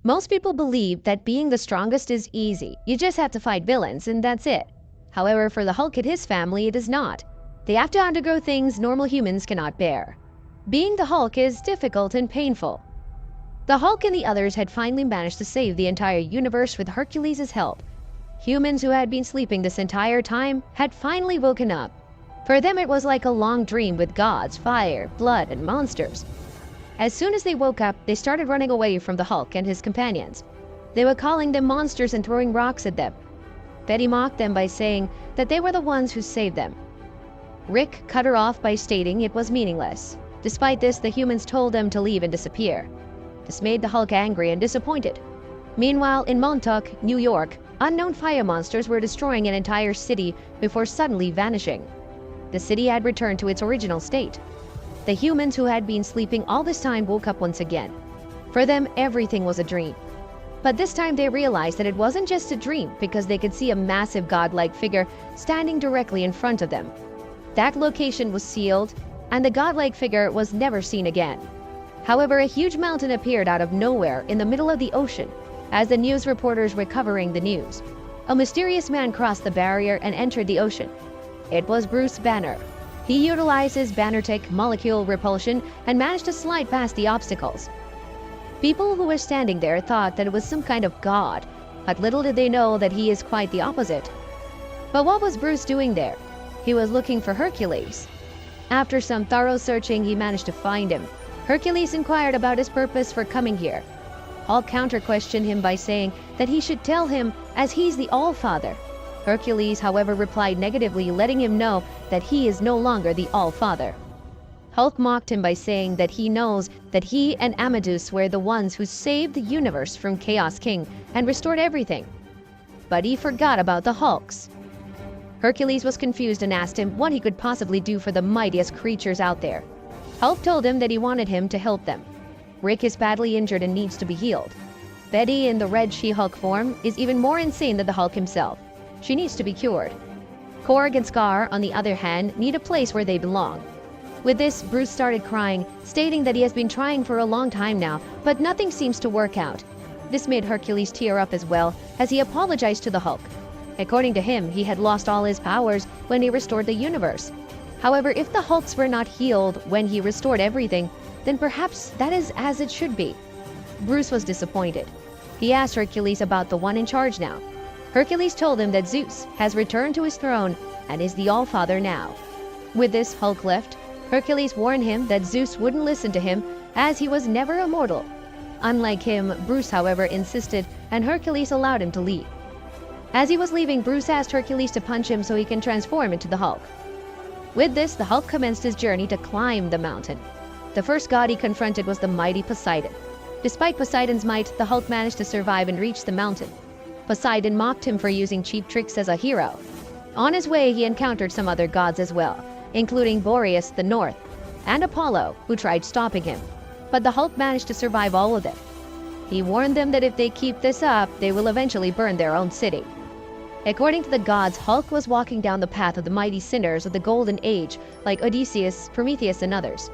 Most people believe that being the strongest is easy. You just have to fight villains and that's it. However, for the Hulk and his family, it is not. They have to undergo things normal humans cannot bear. Being the Hulk is difficult and painful. The Hulk and the others had finally managed to save the entire universe with Hercules' help. Humans who had been sleeping this entire time had finally woken up. For them it was like a long dream with gods, fire, blood, and monsters. As soon as they woke up, they started running away from the Hulk and his companions. They were calling them monsters and throwing rocks at them. Betty mocked them by saying that they were the ones who saved them. Rick cut her off by stating it was meaningless. Despite this, the humans told them to leave and disappear. This made the Hulk angry and disappointed. Meanwhile, in Montauk, New York, unknown fire monsters were destroying an entire city before suddenly vanishing. The city had returned to its original state. The humans who had been sleeping all this time woke up once again. For them, everything was a dream. But this time they realized that it wasn't just a dream because they could see a massive godlike figure standing directly in front of them. That location was sealed, and the godlike figure was never seen again. However, a huge mountain appeared out of nowhere in the middle of the ocean as the news reporters were covering the news. A mysterious man crossed the barrier and entered the ocean. It was Bruce Banner. He utilized his Banner-tech molecule repulsion and managed to slide past the obstacles. People who were standing there thought that it was some kind of god, but little did they know that he is quite the opposite. But what was Bruce doing there? He was looking for Hercules. After some thorough searching, he managed to find him. Hercules inquired about his purpose for coming here. Hulk counter-questioned him by saying that he should tell him as he's the All-Father. Hercules, however, replied negatively, letting him know that he is no longer the All-Father. Hulk mocked him by saying that he knows that he and Amadeus were the ones who saved the universe from Chaos King and restored everything. But he forgot about the Hulks. Hercules was confused and asked him what he could possibly do for the mightiest creatures out there. Hulk told him that he wanted him to help them. Rick is badly injured and needs to be healed. Betty, in the Red She-Hulk form, is even more insane than the Hulk himself. She needs to be cured. Cork and Scar, on the other hand, need a place where they belong. With this, Bruce started crying, stating that he has been trying for a long time now, but nothing seems to work out. This made Hercules tear up as well, as he apologized to the Hulk. According to him, he had lost all his powers when he restored the universe. However, if the Hulks were not healed when he restored everything, then perhaps that is as it should be. Bruce was disappointed. He asked Hercules about the one in charge now. Hercules told him that Zeus has returned to his throne and is the All-Father now. With this, Hulk left. Hercules warned him that Zeus wouldn't listen to him as he was never immortal. Unlike him, Bruce, however, insisted and Hercules allowed him to leave. As he was leaving, Bruce asked Hercules to punch him so he can transform into the Hulk. With this, the Hulk commenced his journey to climb the mountain. The first god he confronted was the mighty Poseidon. Despite Poseidon's might, the Hulk managed to survive and reach the mountain. Poseidon mocked him for using cheap tricks as a hero. On his way, he encountered some other gods as well, including Boreas the North, and Apollo, who tried stopping him. But the Hulk managed to survive all of them. He warned them that if they keep this up, they will eventually burn their own city. According to the gods, Hulk was walking down the path of the mighty sinners of the Golden Age, like Odysseus, Prometheus, and others.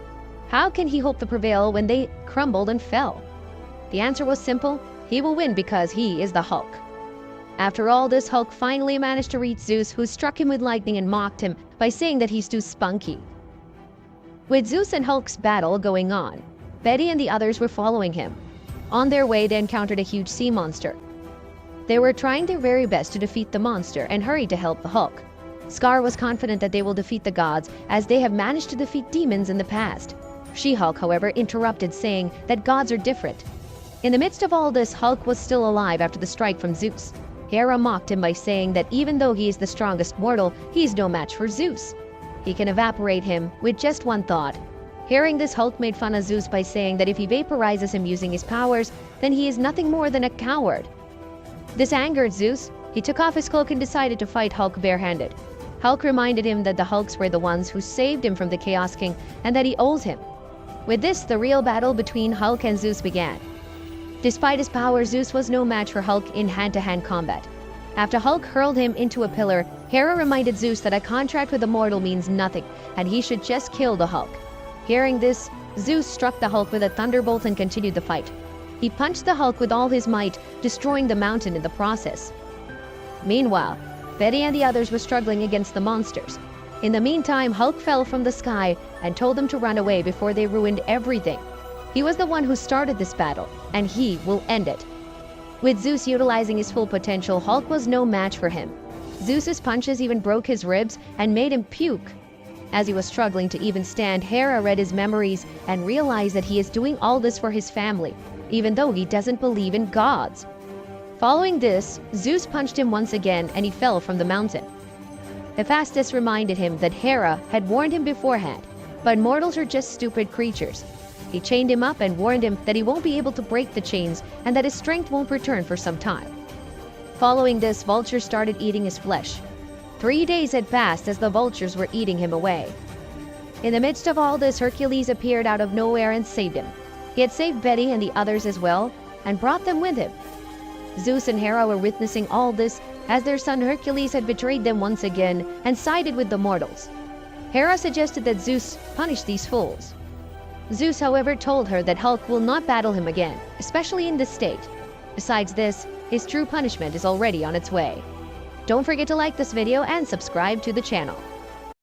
How can he hope to prevail when they crumbled and fell? The answer was simple: he will win because he is the Hulk. After all this, Hulk finally managed to reach Zeus, who struck him with lightning and mocked him by saying that he's too spunky. With Zeus and Hulk's battle going on, Betty and the others were following him. On their way, they encountered a huge sea monster. They were trying their very best to defeat the monster and hurried to help the Hulk. Scar was confident that they will defeat the gods, as they have managed to defeat demons in the past. She-Hulk, however, interrupted, saying that gods are different. In the midst of all this, Hulk was still alive after the strike from Zeus. Hera mocked him by saying that even though he is the strongest mortal, he's no match for Zeus. He can evaporate him with just one thought. Hearing this, Hulk made fun of Zeus by saying that if he vaporizes him using his powers, then he is nothing more than a coward. This angered Zeus. He took off his cloak and decided to fight Hulk barehanded. Hulk reminded him that the Hulks were the ones who saved him from the Chaos King and that he owes him. With this, the real battle between Hulk and Zeus began. Despite his power, Zeus was no match for Hulk in hand-to-hand combat. After Hulk hurled him into a pillar, Hera reminded Zeus that a contract with a mortal means nothing and he should just kill the Hulk. Hearing this, Zeus struck the Hulk with a thunderbolt and continued the fight. He punched the Hulk with all his might, destroying the mountain in the process. Meanwhile, Betty and the others were struggling against the monsters. In the meantime, Hulk fell from the sky and told them to run away before they ruined everything. He was the one who started this battle, and he will end it. With Zeus utilizing his full potential, Hulk was no match for him. Zeus's punches even broke his ribs and made him puke. As he was struggling to even stand, Hera read his memories and realized that he is doing all this for his family, even though he doesn't believe in gods. Following this, Zeus punched him once again and he fell from the mountain. Hephaestus reminded him that Hera had warned him beforehand, but mortals are just stupid creatures. He chained him up and warned him that he won't be able to break the chains and that his strength won't return for some time. Following this, vultures started eating his flesh. 3 days had passed as the vultures were eating him away. In the midst of all this, Hercules appeared out of nowhere and saved him. He had saved Betty and the others as well, and brought them with him. Zeus and Hera were witnessing all this as their son Hercules had betrayed them once again and sided with the mortals. Hera suggested that Zeus punish these fools. Zeus, however, told her that Hulk will not battle him again, especially in this state. Besides this, his true punishment is already on its way. Don't forget to like this video and subscribe to the channel.